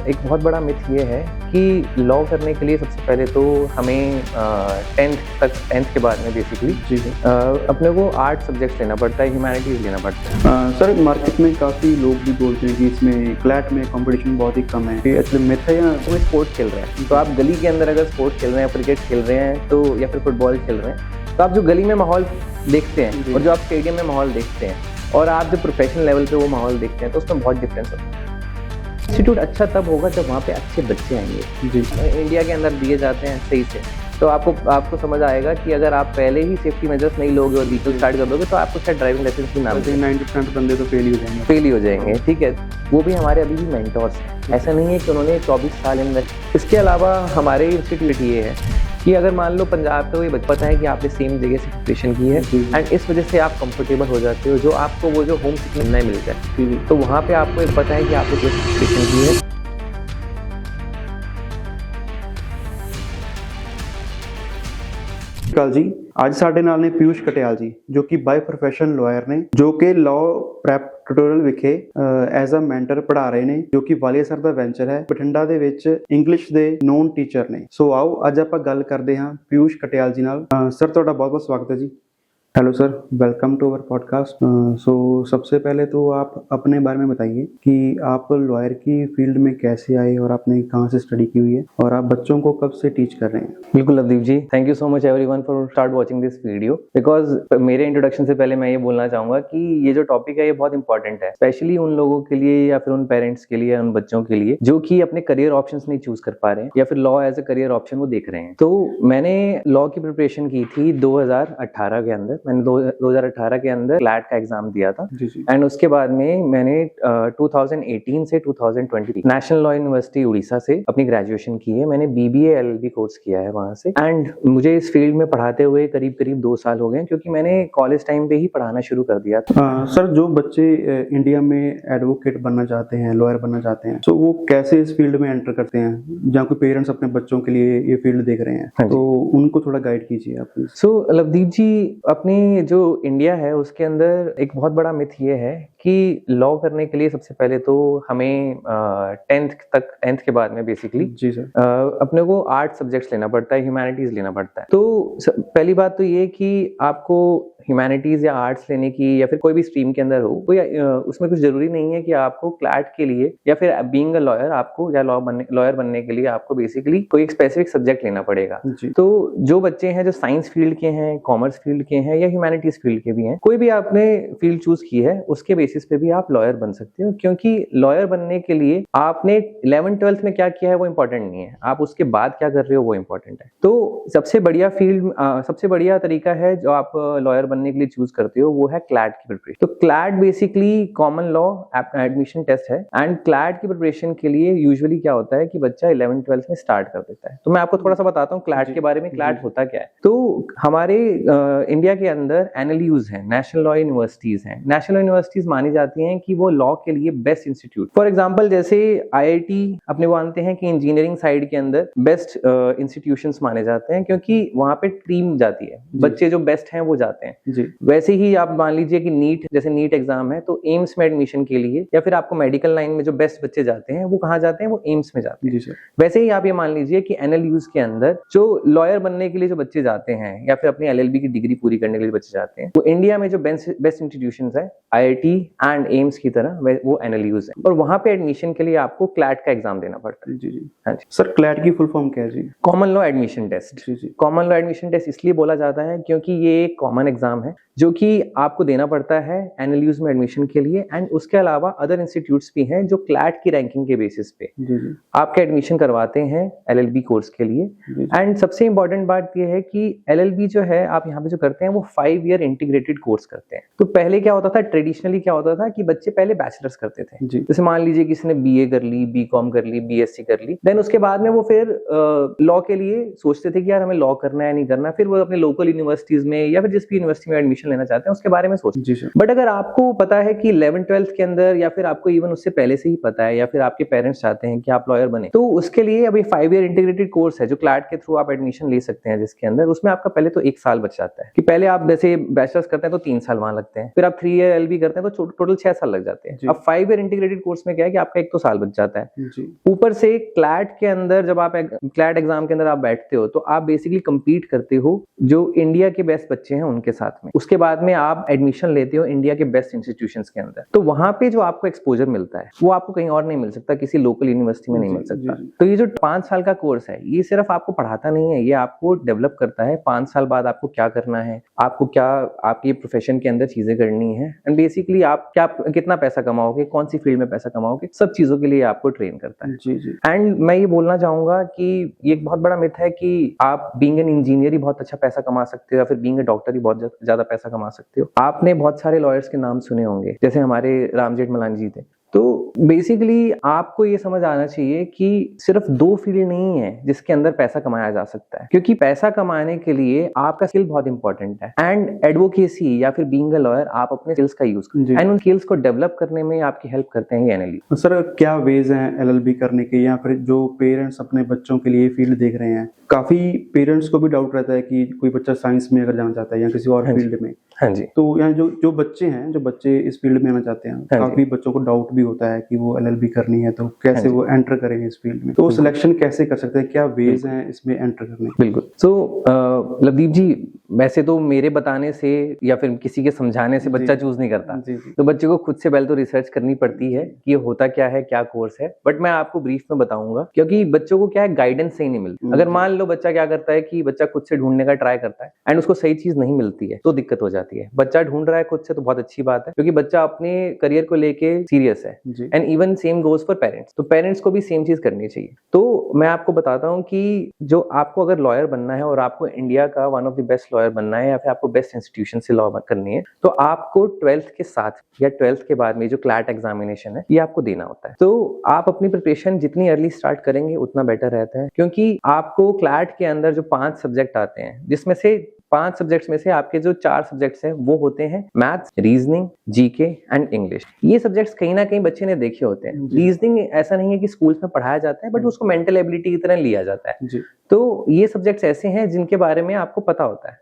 एक बहुत बड़ा मिथ ये है कि लॉ करने के लिए सबसे पहले तो हमें 10th के बाद में बेसिकली अपने को आर्ट सब्जेक्ट्स लेना पड़ता है, ह्यूमैनिटीज़ लेना पड़ता है। सर मार्केट में काफ़ी लोग भी बोलते हैं कि इसमें क्लैट में कंपटीशन बहुत ही कम है, ये एक्चुअली मिथ है या कोई स्पोर्ट खेल रहे हैं तो आप गली के अंदर अगर स्पोर्ट खेल रहे हैं, क्रिकेट खेल रहे हैं तो या फिर फुटबॉल खेल रहे हैं तो आप जो गली में माहौल देखते हैं और जो आप स्टेडियम में माहौल देखते हैं और आप जो प्रोफेशनल लेवल पे वो माहौल देखते हैं तो उसमें बहुत डिफरेंस होता है। इंस्टीट्यूट अच्छा तब होगा जब वहाँ पे अच्छे बच्चे आएंगे। जी इंडिया के अंदर दिए जाते हैं सही से, तो आपको समझ आएगा कि अगर आप पहले ही सेफ्टी मेजर्स नहीं लोगे और व्हीकल स्टार्ट कर दोगे तो आपको शायद ड्राइविंग लाइसेंस भी ना मिले। 90% बंदे तो फेल ही हो जाएंगे। ठीक है, वो भी हमारे अभी भी मेंटोर्स हैं, ऐसा नहीं है कि उन्होंने 24 साल इन्वेस्ट। इसके अलावा हमारे इंस्टीट्यूट ये है कि अगर मान लो पंजाब का कोई बच्चा पता है कि आपने सेम जगह से प्रिपरेशन की है एंड इस वजह से आप कंफर्टेबल हो जाते हो, जो आपको वो जो होम सिकनेस नहीं मिलता है तो वहाँ पे आपको एक पता है कि आपने जो प्रिपरेशन की है। ਕਾਲ ਜੀ, ਅੱਜ ਸਾਡੇ ਨਾਲ ਨੇ ਪੀਯੂਸ਼ ਕਟਿਆਲ ਜੀ ਜੋ ਕਿ ਬਾਈ ਪ੍ਰੋਫੈਸ਼ਨ ਲਾਇਰ ਨੇ, ਜੋ ਕਿ ਲਾਅ ਪ੍ਰੈਪ ਟਿਊਟੋਰੀਅਲ ਵਿਖੇ ਐਜ਼ ਅ ਮੈਂਟਰ ਪੜ੍ਹਾ ਰਹੇ ਨੇ, ਜੋ ਕਿ ਵਾਲੀਆ ਸਰ ਦਾ ਵੈਂਚਰ ਹੈ। ਬਠਿੰਡਾ ਦੇ ਵਿੱਚ ਇੰਗਲਿਸ਼ ਦੇ ਨੋਨ ਟੀਚਰ ਨੇ। ਸੋ ਆਓ ਅੱਜ ਆਪਾਂ ਗੱਲ ਕਰਦੇ ਹਾਂ ਪੀਯੂਸ਼ ਕਟਿਆਲ ਜੀ ਨਾਲ। ਸਰ ਤੁਹਾਡਾ बहुत बहुत स्वागत है जी। Hello sir, welcome to our podcast. So सबसे पहले तो आप अपने बारे में बताइए कि आप लॉयर की फील्ड में कैसे आए और आपने कहाँ से स्टडी की हुई है और आप बच्चों को कब से टीच कर रहे हैं। बिल्कुल Lovedeep ji, thank you so much everyone for start watching this video. Because मेरे इंट्रोडक्शन से पहले मैं ये बोलना चाहूंगा कि ये जो टॉपिक है ये बहुत इंपॉर्टेंट है, स्पेशली उन लोगों के लिए या फिर उन पेरेंट्स के लिए, उन बच्चों के लिए जो कि अपने करियर ऑप्शंस नहीं चूज कर पा रहे हैं या फिर law as a career option वो देख रहे हैं। तो मैंने लॉ की प्रिपरेशन की थी 2018 के अंदर। मैंने 2018 के अंदर क्लैट का एग्जाम दिया था एंड उसके बाद में मैंने 2018 से 2020 नेशनल लॉ यूनिवर्सिटी उड़ीसा से अपनी ग्रेजुएशन की है। मैंने BBA LLB कोर्स किया है वहां से एंड मुझे इस फील्ड में पढ़ाते हुए करीब 2 साल हो गए क्योंकि मैंने कॉलेज टाइम पे ही पढ़ाना शुरू कर दिया था। सर जो बच्चे इंडिया में एडवोकेट बनना चाहते हैं, लॉयर बनना चाहते हैं, तो वो कैसे इस फील्ड में एंटर करते हैं? जहाँ कोई पेरेंट्स अपने बच्चों के लिए ये फील्ड देख रहे हैं तो उनको थोड़ा गाइड कीजिए आप। सो लवदीप जी, अपनी जो इंडिया है उसके अंदर एक बहुत बड़ा मिथ ये है कि लॉ करने के लिए सबसे पहले तो हमें 10th के बाद में बेसिकली जी सर अपने को आर्ट सब्जेक्ट्स लेना पड़ता है, ह्यूमैनिटीज लेना पड़ता है। तो पहली बात तो ये कि आपको ह्यूमैनिटीज या आर्ट्स लेने की या फिर कोई भी स्ट्रीम के अंदर हो, कोई उसमें कुछ जरूरी नहीं है कि आपको क्लैट के लिए या फिर बीइंग अ लॉयर आपको या लॉयर बनने के लिए आपको बेसिकली कोई एक स्पेसिफिक सब्जेक्ट लेना पड़ेगा। तो जो बच्चे हैं जो साइंस फील्ड के हैं, कॉमर्स फील्ड के हैं या ह्यूमैनिटीज फील्ड के भी हैं, कोई भी आपने फील्ड चूज की है उसके बेसिस पे भी आप लॉयर बन सकते हो, क्योंकि लॉयर बनने के लिए आपने 11th-12th में क्या किया है वो इंपॉर्टेंट नहीं है, आप उसके बाद क्या कर रहे हो वो इंपॉर्टेंट है। तो सबसे बढ़िया तरीका है जो आप लॉयर बनने के लिए चूज करते हो वो है क्लैट की प्रिपरेशन। तो CLAT basically common law admission test है एंड क्लैट की प्रिपरेशन के लिए यूजुअली क्या होता है कि बच्चा 11th-12th में स्टार्ट कर देता है। तो मैं आपको थोड़ा सा बताता हूँ क्लैट के बारे में। क्लैट होता क्या है? तो हमारे इंडिया के अंदर NLUs हैं, नेशनल लॉ यूनिवर्सिटीज हैं। नेशनल लॉ यूनिवर्सिटीज मानी जाती हैं कि वो लॉ के लिए बेस्ट इंस्टीट्यूट। फॉर एग्जांपल जैसे IIT अपने वो मानते हैं कि इंजीनियरिंग साइड के अंदर बेस्ट इंस्टीट्यूशंस माने जाते हैं क्योंकि वहां पे टीम जाती है, बच्चे जो बेस्ट हैं वो जाते हैं जी। वैसे ही आप मान लीजिए कि नीट एग्जाम है तो एम्स में एडमिशन के लिए या फिर आपको मेडिकल लाइन में जो बेस्ट बच्चे जाते हैं वो कहाँ जाते हैं? वो एम्स में जाते हैं। वैसे ही आप ये मान लीजिए कि NLUs के अंदर जो लॉयर बनने के लिए जो बच्चे जाते हैं या फिर अपनी LLB की डिग्री पूरी करने के लिए बच्चे जाते हैं, वो इंडिया में जो बेस्ट इंस्टीट्यूशंस है IIT एंड एम्स की तरह वो NLUs है और वहां पे एडमिशन के लिए आपको क्लैट का एग्जाम देना पड़ता है। जी हाँ जी सर, क्लैट की फुल फॉर्म क्या है जी? Common law admission test. Common law admission test इसलिए बोला जाता है क्योंकि ये एक कॉमन एग्जाम है जो कि आपको देना पड़ता है NLUs में एडमिशन के लिए एंड उसके अलावा अदर इंस्टीट्यूट्स भी हैं जो क्लैट की रैंकिंग के बेसिस पे आपका एडमिशन करवाते हैं LLB कोर्स के लिए। एंड सबसे इंपॉर्टेंट बात ये है कि LLB जो है आप यहाँ पे जो करते हैं वो 5 ईयर इंटीग्रेटेड कोर्स करते हैं। तो पहले क्या होता था, ट्रेडिशनली क्या होता था कि बच्चे पहले बैचलर्स करते थे। जैसे मान लीजिए किसी ने BA कर ली, BCom कर ली, BSc कर ली, देन उसके बाद में वो फिर लॉ के लिए सोचते थे कि यार हमें लॉ करना है नहीं करना, फिर वो अपने लोकल यूनिवर्सिटीज में या फिर जिस भी यूनिवर्सिटी में एडमिशन लेना चाहते हैं उसके बारे में सोचते हैं। बट अगर आपको पता है कि 11th-12th के अंदर या फिर आपको इवन उससे पहले से ही पता है या फिर आपके पेरेंट्स चाहते हैं कि आप लॉयर बने, तो उसके लिए अभी 5 ईयर इंटीग्रेटेड कोर्स है जो क्लैट के थ्रू आप एडमिशन ले सकते हैं, जिसके अंदर उसमें आपका पहले तो 1 साल बच जाता है कि पहले आप जैसे बैचलर्स करते हैं तो 3 साल वहां लगते हैं, फिर आप 3 ईयर LLB करते हैं तो टोटल 6 साल लग जाते जी। हैं। अब 5 ईयर इंटीग्रेटेड कोर्स में क्या है कि आपका 1 तो साल बच जाता है। जी। ऊपर से क्लैट के अंदर जब आप क्लैट एग्जाम के अंदर आप बैठते हो तो आप बेसिकली compete करते हो जो इंडिया के बेस्ट बच्चे हैं उनके साथ में। उसके बाद में आप एडमिशन लेते हो इंडिया के बेस्ट इंस्टीट्यूशंस के अंदर, तो वहां पे जो आपको एक्सपोजर मिलता है वो आपको कहीं और नहीं मिल सकता, किसी लोकल यूनिवर्सिटी में नहीं मिल सकता। तो ये जो 5 साल का कोर्स है ये सिर्फ आपको पढ़ाता नहीं है, ये आपको डेवलप करता है 5 साल बाद आपको क्या करना है, आपको क्या आपकी प्रोफेशन के अंदर चीजें करनी है, एंड बेसिकली आप क्या कितना पैसा कमाओगे, कौन सी फील्ड में पैसा कमाओगे, सब चीजों के लिए आपको ट्रेन करता है। जी जी। एंड मैं ये बोलना चाहूंगा कि ये एक बहुत बड़ा मिथ है कि आप बीइंग एन इंजीनियर ही बहुत अच्छा पैसा कमा सकते हो या फिर बीइंग ए डॉक्टर ही बहुत ज्यादा पैसा कमा सकते हो। आपने बहुत सारे लॉयर्स के नाम सुने होंगे, जैसे हमारे राम जेठमलानी जी थे। तो बेसिकली आपको ये समझ आना चाहिए कि सिर्फ 2 फील्ड नहीं है जिसके अंदर पैसा कमाया जा सकता है, क्योंकि पैसा कमाने के लिए आपका स्किल बहुत इंपॉर्टेंट है। एंड एडवोकेसी या फिर बीइंग अ लॉयर आप अपने स्किल्स का यूज करते हैं एंड उन स्किल्स को डेवलप करने में आपकी हेल्प करते हैं ये एनएलयू। सर क्या वेज हैं एलएलबी करने के, या फिर जो पेरेंट्स अपने बच्चों के लिए फील्ड देख रहे हैं, काफी पेरेंट्स को भी डाउट रहता है कि कोई बच्चा साइंस में अगर जाना चाहता है या किसी और फील्ड में। हाँ जी। तो यहाँ जो बच्चे इस फील्ड में आना चाहते हैं, काफी बच्चों को डाउट भी होता है कि वो एलएलबी करनी है तो कैसे वो एंटर करेंगे इस फील्ड में, तो सिलेक्शन कैसे कर सकते हैं, क्या वेज हैं इसमें एंटर करने के? बिल्कुल। सो लवदीप जी, वैसे तो मेरे बताने से या फिर किसी के समझाने से बच्चा चूज नहीं करता, तो बच्चे को खुद से पहले तो रिसर्च करनी पड़ती है कि ये होता क्या है, क्या कोर्स है। बट मैं आपको ब्रीफ में बताऊंगा, क्योंकि बच्चों को क्या है गाइडेंस सही नहीं मिलती। अगर मान लो बच्चा क्या करता है कि बच्चा खुद से ढूंढने का ट्राई करता है एंड उसको सही चीज नहीं मिलती है तो दिक्कत हो जाती है। बच्चा ढूंढ रहा है खुद से तो बहुत अच्छी बात है, क्योंकि बच्चा अपने करियर को लेके सीरियस है। And even same goes for parents, तो पेरेंट्स को भी सेम चीज करनी चाहिए। तो मैं आपको बताता हूँ कि जो आपको अगर लॉयर बनना है और आपको इंडिया का one of the best lawyer बनना है या फिर आपको बेस्ट इंस्टीट्यूशन से लॉ करनी है, तो आपको 12th के साथ या 12th के बाद में जो क्लैट एग्जामिनेशन है ये आपको देना होता है। तो आप अपनी प्रिपरेशन जितनी अर्ली स्टार्ट करेंगे उतना बेटर रहता है, क्योंकि आपको क्लैट के अंदर जो 5 सब्जेक्ट आते हैं, जिसमें से 5 सब्जेक्ट्स में से आपके जो 4 सब्जेक्ट्स हैं वो होते हैं maths, reasoning, GK and English. ये सब्जेक्ट्स कहीं ना कहीं बच्चे ने देखे होते हैं। रीजनिंग ऐसा नहीं है कि स्कूल्स में पढ़ाया जाता है, बट उसको मेंटल एबिलिटी की तरह लिया जाता है। तो ये सब्जेक्ट्स ऐसे हैं जिनके बारे में आपको पता होता है।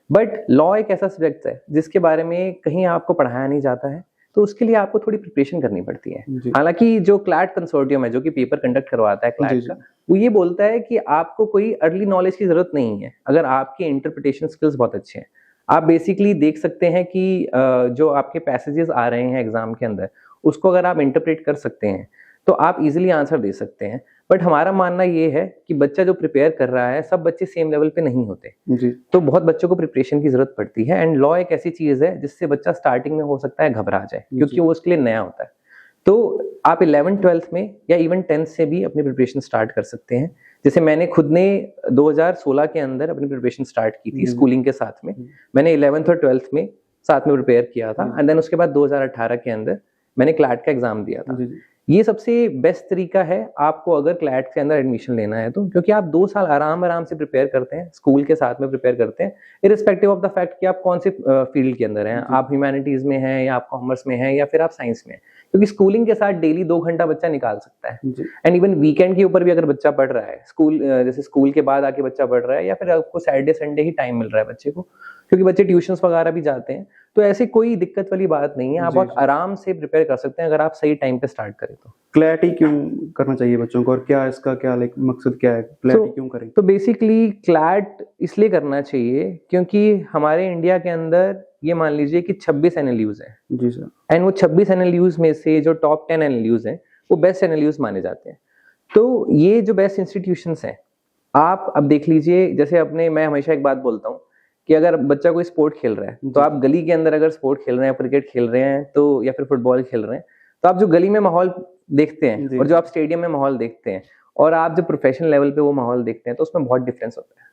बट लॉ एक ऐसा सब्जेक्ट है जिसके बारे में कहीं आपको पढ़ाया नहीं जाता है, तो उसके लिए आपको थोड़ी प्रिपरेशन करनी पड़ती है। हालांकि जो क्लैट कंसोर्टियम है जो कि पेपर कंडक्ट करवाता है क्लैट का, वो ये बोलता है कि आपको कोई अर्ली नॉलेज की जरूरत नहीं है अगर आपके इंटरप्रिटेशन स्किल्स बहुत अच्छे हैं। आप बेसिकली देख सकते हैं कि जो आपके पैसेजेस आ रहे हैं एग्जाम के अंदर, उसको अगर आप इंटरप्रेट कर सकते हैं तो आप इजीली आंसर दे सकते हैं। बट हमारा मानना ये है कि बच्चा जो प्रिपेयर कर रहा है, सब बच्चे सेम लेवल पे नहीं होते जी। तो बहुत बच्चों को प्रिपरेशन की जरूरत पड़ती है। एंड लॉ एक ऐसी चीज है जिससे बच्चा स्टार्टिंग में हो सकता है घबरा जाए, क्योंकि वो उसके लिए नया होता है। तो आप 11th-12th में या इवन 10th से भी अपनी प्रिपरेशन स्टार्ट कर सकते हैं। जैसे मैंने खुद ने 2016 के अंदर अपनी प्रिपरेशन स्टार्ट की थी स्कूलिंग के साथ में। मैंने 11th और 12th में साथ में प्रिपेयर किया था, एंड देन उसके बाद 2018 के अंदर मैंने क्लैट का एग्जाम दिया था। ये सबसे बेस्ट तरीका है आपको अगर क्लैट के अंदर एडमिशन लेना है तो, क्योंकि आप 2 साल आराम से प्रिपेयर करते हैं, स्कूल के साथ में प्रिपेयर करते हैं, इरिस्पेक्टिव ऑफ द फैक्ट कि आप कौन से फील्ड के अंदर हैं, आप ह्यूमैनिटीज में हैं या आप कॉमर्स में हैं या फिर आप साइंस में हैं। क्योंकि स्कूलिंग के साथ डेली 2 घंटा बच्चा निकाल सकता है। एंड इवन वीकेंड के ऊपर भी अगर बच्चा पढ़ रहा है, स्कूल जैसे स्कूल के बाद आके बच्चा पढ़ रहा है, या फिर आपको सैटरडे संडे ही टाइम मिल रहा है बच्चे को, क्योंकि बच्चे ट्यूशंस वगैरह भी जाते हैं, तो ऐसी कोई दिक्कत वाली बात नहीं है। आप बहुत आराम से प्रिपेयर कर सकते हैं अगर आप सही टाइम पे स्टार्ट करें तो। क्लैट ही क्यों करना चाहिए बच्चों को, और क्या इसका क्या मकसद क्या है, क्लैट ही क्यों करें? तो बेसिकली क्लैट इसलिए करना चाहिए क्योंकि हमारे इंडिया के अंदर ये मान लीजिए कि 26 एनएलयूज हैं जी सर, एंड वो 26 एनएलयूज में से जो टॉप 10 एनएलयूज हैं वो बेस्ट एनएलयूज माने जाते हैं। तो ये जो बेस्ट इंस्टीट्यूशंस हैं, आप अब देख लीजिए, जैसे मैं हमेशा एक बात बोलता हूँ कि अगर बच्चा कोई स्पोर्ट खेल रहा है तो आप गली के अंदर अगर स्पोर्ट खेल रहे हैं, क्रिकेट खेल रहे हैं तो, या फिर फुटबॉल खेल रहे हैं, तो आप जो गली में माहौल देखते हैं और जो आप स्टेडियम में माहौल देखते हैं और आप जो प्रोफेशनल लेवल पे वो माहौल देखते हैं, तो उसमें बहुत डिफरेंस होता है।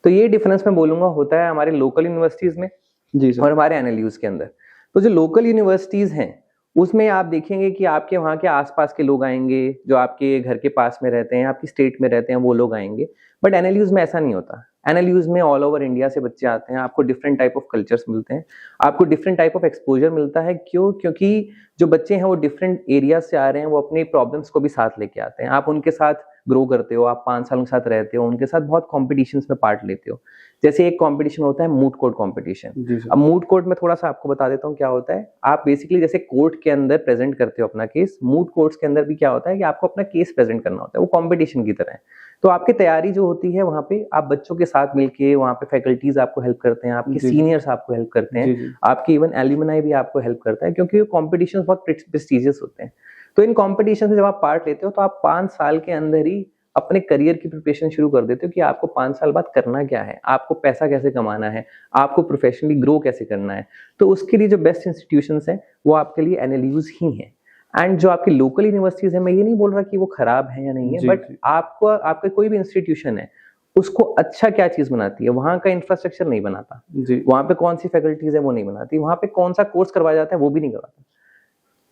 तो ये डिफरेंस मैं बोलूंगा होता है हमारे लोकल यूनिवर्सिटीज में जी और हमारे एनएलयूज के अंदर। तो जो लोकल यूनिवर्सिटीज हैं उसमें आप देखेंगे कि आपके वहाँ के आसपास के लोग आएंगे, जो आपके घर के पास में रहते हैं, आपकी स्टेट में रहते हैं, वो लोग आएंगे। बट एनएलयूज में ऐसा नहीं होता। NLUs में ऑल ओवर इंडिया से बच्चे आते हैं, आपको डिफरेंट टाइप ऑफ कल्चर्स मिलते हैं, आपको डिफरेंट टाइप ऑफ एक्सपोजर मिलता है। क्यों? क्योंकि जो बच्चे हैं वो डिफरेंट एरिया से आ रहे हैं, वो अपनी प्रॉब्लम्स को भी साथ लेके आते हैं। आप उनके साथ ग्रो करते हो, आप 5 साल उनके साथ रहते हो, उनके साथ बहुत कॉम्पिटिशन्स में पार्ट लेते हो। जैसे एक कॉम्पिटिशन होता है मूट कोर्ट कॉम्पिटिशन। जी सर। अब मूट कोर्ट में थोड़ा सा आपको बता देता हूँ क्या होता है। आप बेसिकली जैसे कोर्ट के अंदर प्रेजेंट करते हो अपना केस, मूट कोर्ट्स के अंदर भी क्या होता है कि आपको अपना केस प्रेजेंट करना होता है, वो कॉम्पिटिशन की तरह है। तो आपकी तैयारी जो होती है वहाँ पे आप बच्चों के साथ मिलके, वहाँ पे फैकल्टीज आपको हेल्प करते हैं, आपके जी, जी। सीनियर्स आपको हेल्प करते जी, हैं, जी। आपके इवन एल्यूमिनाई भी आपको हेल्प करता है, क्योंकि ये कॉम्पिटिशन बहुत प्रेस्टिजियस होते हैं। तो इन कॉम्पिटिशन में जब आप पार्ट लेते हो तो आप 5 साल के अंदर ही अपने करियर की प्रिपरेशन शुरू कर देते हो कि आपको 5 साल बाद करना क्या है, आपको पैसा कैसे कमाना है, आपको प्रोफेशनली ग्रो कैसे करना है। तो उसके लिए जो बेस्ट इंस्टीट्यूशंस हैं वो आपके लिए NLUs ही हैं। एंड जो आपकी लोकल यूनिवर्सिटीज है, मैं ये नहीं बोल रहा कि वो खराब है या नहीं है, जी, बट जी। आपको आपका कोई भी इंस्टीट्यूशन है उसको अच्छा क्या चीज बनाती है, वहां का इंफ्रास्ट्रक्चर नहीं बनाता, जी। वहां पे कौन सी फैकल्टीज है वो नहीं बनाती, वहां पे कौन सा कोर्स करवाया जाता है वो भी नहीं करवाता।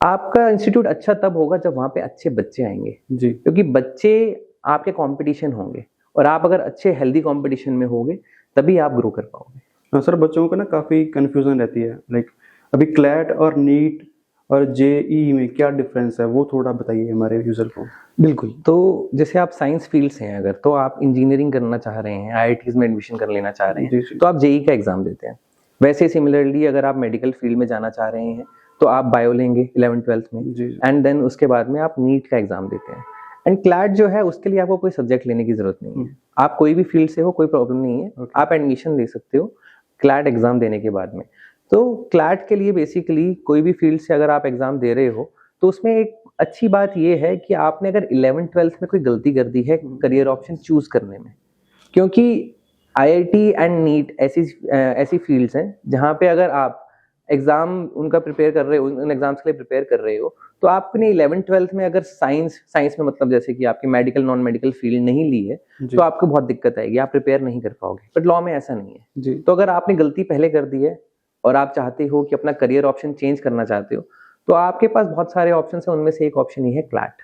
आपका इंस्टीट्यूट अच्छा तब होगा जब वहां पे अच्छे बच्चे आएंगे, जी। क्योंकि बच्चे आपके कंपटीशन होंगे, और आप अगर अच्छे हेल्दी कंपटीशन में होगे तभी आप ग्रो कर पाओगे। हाँ सर, बच्चों को ना काफ़ी कन्फ्यूज़न रहती है, लाइक अभी क्लैट और नीट और JEE में क्या डिफरेंस है, वो थोड़ा बताइए हमारे यूज़र को। बिल्कुल। तो जैसे आप साइंस फील्ड से हैं अगर, तो आप इंजीनियरिंग करना चाह रहे हैं, IITs में एडमिशन कर लेना चाह रहे जी, हैं, जी। तो आप JEE का एग्जाम देते हैं। वैसे सिमिलरली अगर आप मेडिकल फील्ड में जाना चाह रहे हैं तो आप बायो लेंगे 11th-12th में, जी, जी। एंड देन उसके बाद में आप नीट का एग्जाम देते हैं। एंड क्लैट जो है उसके लिए आपको कोई सब्जेक्ट लेने की जरूरत नहीं है, आप कोई भी फील्ड से हो, कोई प्रॉब्लम नहीं है, ओके। आप एडमिशन ले सकते हो क्लैट एग्जाम देने के बाद में। तो क्लैट के लिए बेसिकली कोई भी फील्ड से अगर आप एग्जाम दे रहे हो तो उसमें एक अच्छी बात यह है कि आपने अगर 11th-12th में कोई गलती कर दी है करियर ऑप्शन चूज करने में, क्योंकि IIT एंड नीट ऐसी फील्ड्स हैं जहां पे अगर आप एग्जाम उनका प्रिपेयर कर रहे हो, उन एग्जाम्स के लिए प्रिपेयर कर रहे हो, तो आपने 11th-12th में अगर साइंस में मतलब जैसे कि आपकी मेडिकल नॉन मेडिकल फील्ड नहीं ली है जी। तो आपको बहुत दिक्कत आएगी, आप प्रिपेयर नहीं कर पाओगे। बट लॉ में ऐसा नहीं है। जी। तो अगर आपने गलती पहले कर दी है और आप चाहते हो कि अपना करियर ऑप्शन चेंज करना चाहते हो, तो आपके पास बहुत सारे ऑप्शन हैं, उनमें से एक ऑप्शन ही है क्लैट।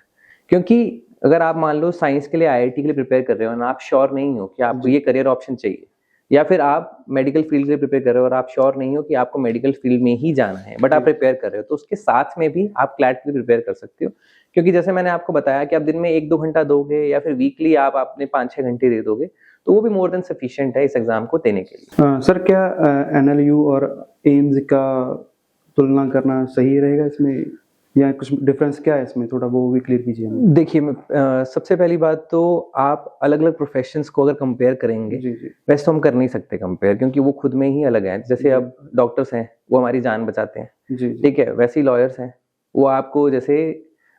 क्योंकि अगर आप मान लो साइंस के लिए IIT के लिए प्रिपेयर कर रहे हो और आप श्योर नहीं हो कि आपको जी। ये करियर ऑप्शन चाहिए, या फिर आप मेडिकल फील्ड के लिए प्रिपेयर कर रहे हो और आप श्योर नहीं हो कि आपको मेडिकल फील्ड में ही जाना है, बट आप जी। प्रिपेयर कर रहे हो, तो उसके साथ में भी आप क्लैट के लिए प्रिपेयर कर सकते हो। क्योंकि जैसे मैंने आपको बताया कि आप दिन में 1-2 घंटा दोगे या फिर वीकली आप अपने 5-6 घंटे दे दोगे, तो वो भी मोर देन सफिशिएंट है इस एग्जाम को देने के लिए। सर, क्या NLU और एम्स का तुलना करना सही रहेगा इसमें, या कुछ डिफरेंस क्या है इसमें, थोड़ा वो भी क्लियर कीजिए हमें। देखिए, सबसे पहली बात तो आप अलग अलग प्रोफेशंस को अगर कंपेयर करेंगे, जी, जी। वैसे तो हम कर नहीं सकते कंपेयर, क्योंकि वो खुद में ही अलग है। जैसे अब डॉक्टर्स हैं वो हमारी जान बचाते हैं, जी, जी। ठीक है, वैसे ही लॉयर्स हैं, वो आपको जैसे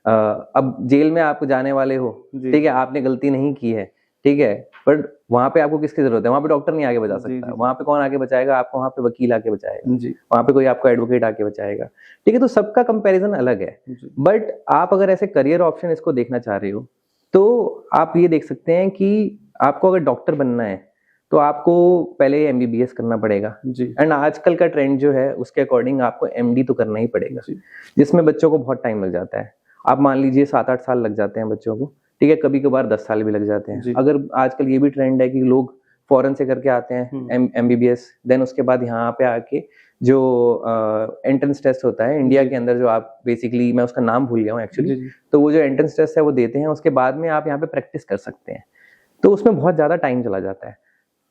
अब जेल में आप जाने वाले हो, जी। ठीक है, आपने गलती नहीं की है, ठीक है, बट वहां पे आपको किसकी जरूरत है? वहां पे डॉक्टर नहीं आगे बचा जी, सकता, जी। वहां पे कौन आगे बचाएगा आपको? वहां पे वकील आके बचाएगा, जी। वहां पे कोई आपको एडवोकेट आके बचाएगा, ठीक है। तो सबका कंपैरिजन अलग है। जी। बट आप अगर ऐसे करियर ऑप्शन इसको देखना चाह रहे हो तो आप ये देख सकते हैं कि आपको अगर डॉक्टर बनना है तो आपको पहले MBBS करना पड़ेगा, जी। एंड आजकल का ट्रेंड जो है उसके अकॉर्डिंग आपको MD तो करना ही पड़ेगा, जी। जिसमें बच्चों को बहुत टाइम लग जाता है। आप मान लीजिए 7-8 साल लग जाते हैं बच्चों को, ठीक है, कभी कभार 10 साल भी लग जाते हैं। जी। अगर आजकल ये भी ट्रेंड है कि लोग फॉरेन से करके आते हैं MBBS, देन उसके बाद यहाँ पे आके जो एंट्रेंस टेस्ट होता है इंडिया के अंदर, जो आप बेसिकली, मैं उसका नाम भूल गया हूँ एक्चुअली, जी, जी। तो वो जो एंट्रेंस टेस्ट है वो देते हैं, उसके बाद में आप यहाँ पे प्रैक्टिस कर सकते हैं। तो उसमें बहुत ज्यादा टाइम चला जाता है।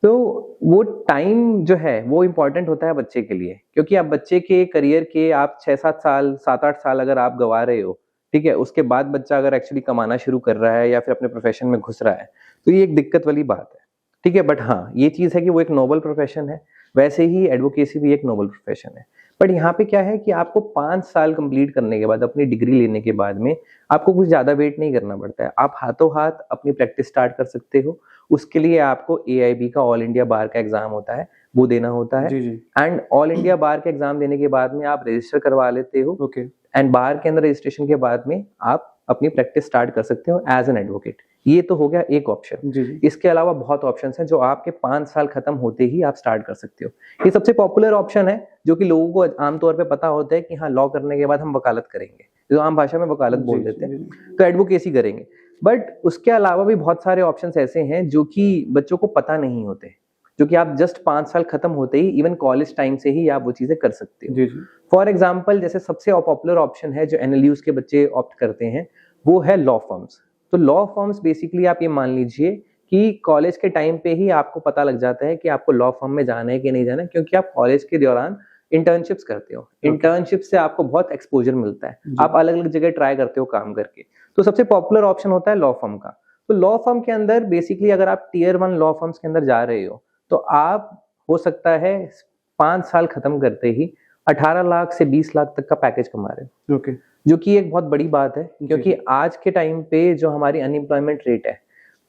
तो वो टाइम जो है वो इम्पोर्टेंट होता है बच्चे के लिए, क्योंकि आप बच्चे के करियर के आप 6-7 साल, 7-8 साल अगर आप गवा रहे हो, ठीक है, उसके बाद बच्चा अगर एक्चुअली कमाना शुरू कर रहा है या फिर अपने प्रोफेशन में घुस रहा है, तो ये एक दिक्कत वाली बात है, ठीक है। बट हाँ, ये चीज है कि वो एक नोबल प्रोफेशन है, वैसे ही एडवोकेसी भी एक नोबल प्रोफेशन है। बट यहाँ पे क्या है कि आपको 5 साल कंप्लीट करने के बाद, अपनी डिग्री लेने के बाद में आपको कुछ ज्यादा वेट नहीं करना पड़ता है, आप हाथों हाथ अपनी प्रैक्टिस स्टार्ट कर सकते हो। उसके लिए आपको AIB का, ऑल इंडिया बार का एग्जाम होता है, वो देना होता है, जी, जी। एंड ऑल इंडिया बार के एग्जाम देने के बाद में आप रजिस्टर करवा लेते हो, ओके। एंड बार के अंदर रजिस्ट्रेशन के बाद में आप अपनी प्रैक्टिस स्टार्ट कर सकते हो एज एन एडवोकेट। ये तो हो गया एक ऑप्शन। जी, जी। इसके अलावा बहुत ऑप्शंस हैं जो आपके 5 साल खत्म होते ही आप स्टार्ट कर सकते हो। ये सबसे पॉपुलर ऑप्शन है, जो कि लोगों को आमतौर पे पता होता है कि हाँ, लॉ करने के बाद हम वकालत करेंगे, जो आम भाषा में वकालत बोल देते हैं, तो एडवोकेसी करेंगे। बट उसके अलावा भी बहुत सारे ऑप्शंस ऐसे हैं जो कि बच्चों को पता नहीं होते, जो कि आप जस्ट 5 साल खत्म होते ही इवन कॉलेज टाइम से ही आप वो चीजें कर सकते हो। जी जी। फॉर एग्जाम्पल जैसे सबसे पॉपुलर ऑप्शन है जो एनएलयूज के बच्चे ऑप्ट करते हैं वो है लॉ फर्म्स। तो लॉ फर्म्स बेसिकली आप ये मान लीजिए कि कॉलेज के टाइम पे ही आपको पता लग जाता है कि आपको लॉ फर्म में जाना है कि नहीं जाना है, क्योंकि आप कॉलेज के दौरान इंटर्नशिप्स करते हो। इंटर्नशिप से आपको बहुत एक्सपोजर मिलता है, आप अलग अलग जगह ट्राई करते हो काम करके। तो सबसे पॉपुलर ऑप्शन होता है लॉ फर्म का। तो लॉ फर्म के अंदर बेसिकली अगर आप टियर 1 लॉ फर्म्स के अंदर जा रहे हो तो आप हो सकता है 5 साल खत्म करते ही 18 लाख से 20 लाख तक का पैकेज कमा रहे हो। ओके। जो कि एक बहुत बड़ी बात है, क्योंकि आज के टाइम पे जो हमारी अनएम्प्लॉयमेंट रेट है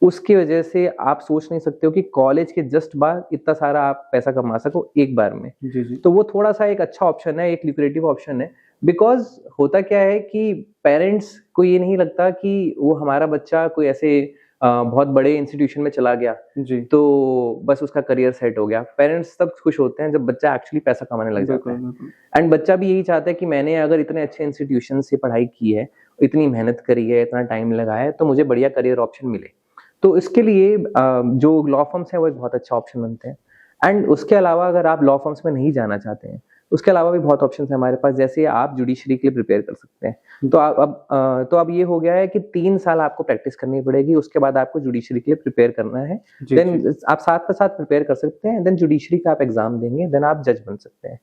उसकी वजह से आप सोच नहीं सकते हो कि कॉलेज के जस्ट बाद इतना सारा आप पैसा कमा सको एक बार में। जी जी। तो वो थोड़ा सा एक अच्छा ऑप्शन है, एक ल्यूक्रेटिव ऑप्शन है। बिकॉज होता क्या है कि पेरेंट्स को ये नहीं लगता कि वो हमारा बच्चा कोई ऐसे बहुत बड़े इंस्टीट्यूशन में चला गया जी। तो बस उसका करियर सेट हो गया। पेरेंट्स तब खुश होते हैं जब बच्चा एक्चुअली पैसा कमाने लग जाता है। एंड बच्चा भी यही चाहता है कि मैंने अगर इतने अच्छे इंस्टीट्यूशन से पढ़ाई की है, इतनी मेहनत करी है, इतना टाइम लगाया है, तो मुझे बढ़िया करियर ऑप्शन मिले। तो इसके लिए जो लॉ फर्म्स है वो एक बहुत अच्छा ऑप्शन बनते हैं। एंड उसके अलावा अगर आप लॉ फर्म्स में नहीं जाना चाहते हैं, उसके अलावा भी बहुत ऑप्शन है हमारे पास, जैसे आप जुडिशरी के लिए प्रिपेयर कर सकते हैं। तो अब ये हो गया है कि 3 साल आपको प्रैक्टिस करनी पड़ेगी, उसके बाद आपको जुडिशरी के लिए प्रिपेयर करना है। देन आप साथ पे साथ प्रिपेयर कर सकते हैं, देन जुडिशरी का आप एग्जाम देंगे, देन आप जज बन सकते हैं।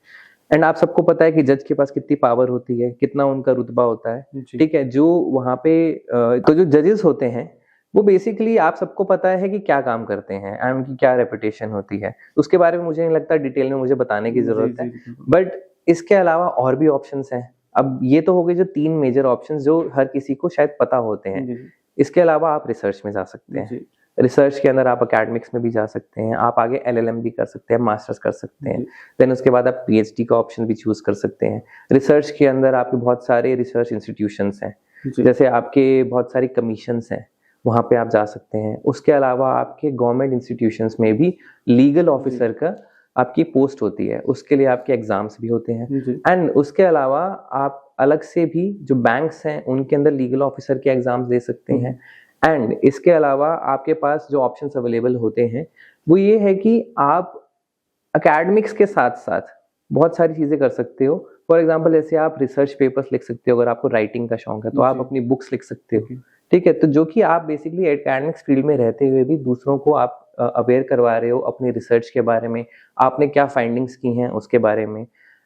एंड आप सबको पता है कि जज के पास कितनी पावर होती है, कितना उनका रुतबा होता है, ठीक है। जो वहाँ पे तो जो जजेस होते हैं वो बेसिकली आप सबको पता है कि क्या काम करते हैं एंड उनकी क्या रेपुटेशन होती है। उसके बारे में मुझे नहीं लगता डिटेल में मुझे बताने की जरूरत है। बट इसके अलावा और भी ऑप्शंस हैं। अब ये तो हो गए जो 3 मेजर ऑप्शंस जो हर किसी को शायद पता होते हैं। इसके अलावा आप रिसर्च में जा सकते हैं। रिसर्च के अंदर आप एकेडमिक्स में भी जा सकते हैं, आप आगे LLM भी कर सकते हैं, मास्टर्स कर सकते हैं। देन उसके बाद आप PhD का ऑप्शन भी चूज कर सकते हैं। रिसर्च के अंदर आपके बहुत सारे रिसर्च इंस्टीट्यूशंस हैं, जैसे आपके बहुत सारी कमीशंस हैं, वहाँ पे आप जा सकते हैं। उसके अलावा आपके गवर्नमेंट इंस्टीट्यूशंस में भी लीगल ऑफिसर का आपकी पोस्ट होती है, उसके लिए आपके एग्जाम्स भी होते हैं। एंड उसके अलावा आप अलग से भी जो बैंक्स हैं उनके अंदर लीगल ऑफिसर के एग्जाम्स दे सकते हैं। एंड इसके अलावा आपके पास जो ऑप्शंस अवेलेबल होते हैं वो ये है कि आप एकेडमिक्स के साथ साथ बहुत सारी चीजें कर सकते हो। फॉर एग्जाम्पल जैसे आप रिसर्च पेपर्स लिख सकते हो, अगर आपको राइटिंग का शौक है तो आप अपनी बुक्स लिख सकते हो, ठीक है। तो जो कि आप बेसिकली एकेडमिक्स फील्ड में रहते हुए भी दूसरों को आप अवेयर करवा रहे हो अपनी रिसर्च के बारे में, आपने क्या फाइंडिंग्स की हैं उसके बारे में।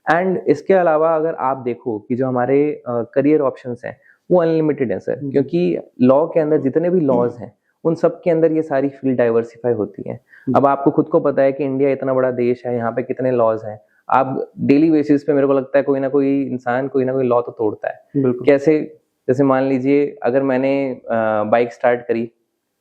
एंड इसके अलावा अगर आप देखो कि जो हमारे करियर ऑप्शंस हैं वो अनलिमिटेड है सर, क्योंकि लॉ के अंदर जितने भी लॉज हैं उन सब के अंदर ये सारी फील्ड डाइवर्सिफाई होती है। अब आपको खुद को पता है कि इंडिया इतना बड़ा देश है, यहाँ पे कितने लॉज हैं। आप डेली बेसिस पे मेरे को लगता है कोई ना कोई इंसान कोई ना कोई लॉ तो तोड़ता है। कैसे? जैसे मान लीजिए अगर मैंने बाइक स्टार्ट करी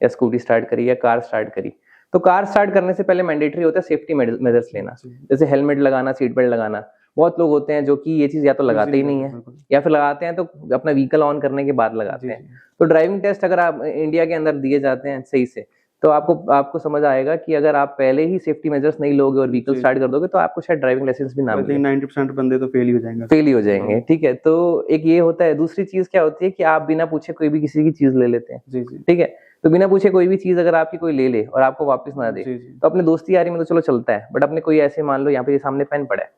या स्कूटी स्टार्ट करी या कार स्टार्ट करी, तो कार स्टार्ट करने से पहले मैंडेटरी होता है सेफ्टी मेजर्स लेना, जैसे हेलमेट लगाना, सीट बेल्ट लगाना। बहुत लोग होते हैं जो कि ये चीज या तो लगाते ही नहीं है या फिर लगाते हैं तो अपना व्हीकल ऑन करने के बाद लगाते हैं। तो ड्राइविंग टेस्ट अगर आप इंडिया के अंदर दिए जाते हैं सही से, तो आपको समझ आएगा कि अगर आप पहले ही सेफ्टी मेजर्स नहीं लोगे और व्हीकल स्टार्ट कर दोगे तो आपको शायद ड्राइविंग लाइसेंस भी ना मिले। 90% बंदे तो फेल ही हो जाएंगे, ठीक है। तो एक ये होता है। दूसरी चीज क्या होती है कि आप बिना पूछे कोई भी किसी की चीज ले लेते हैं, ठीक है। तो बिना पूछे कोई भी चीज अगर आपकी कोई ले ले और आपको वापस ना दे, तो अपने दोस्ती यारी में तो चलो चलता है, बट अपने कोई ऐसे मान लो यहाँ पे सामने पेन पड़ा है,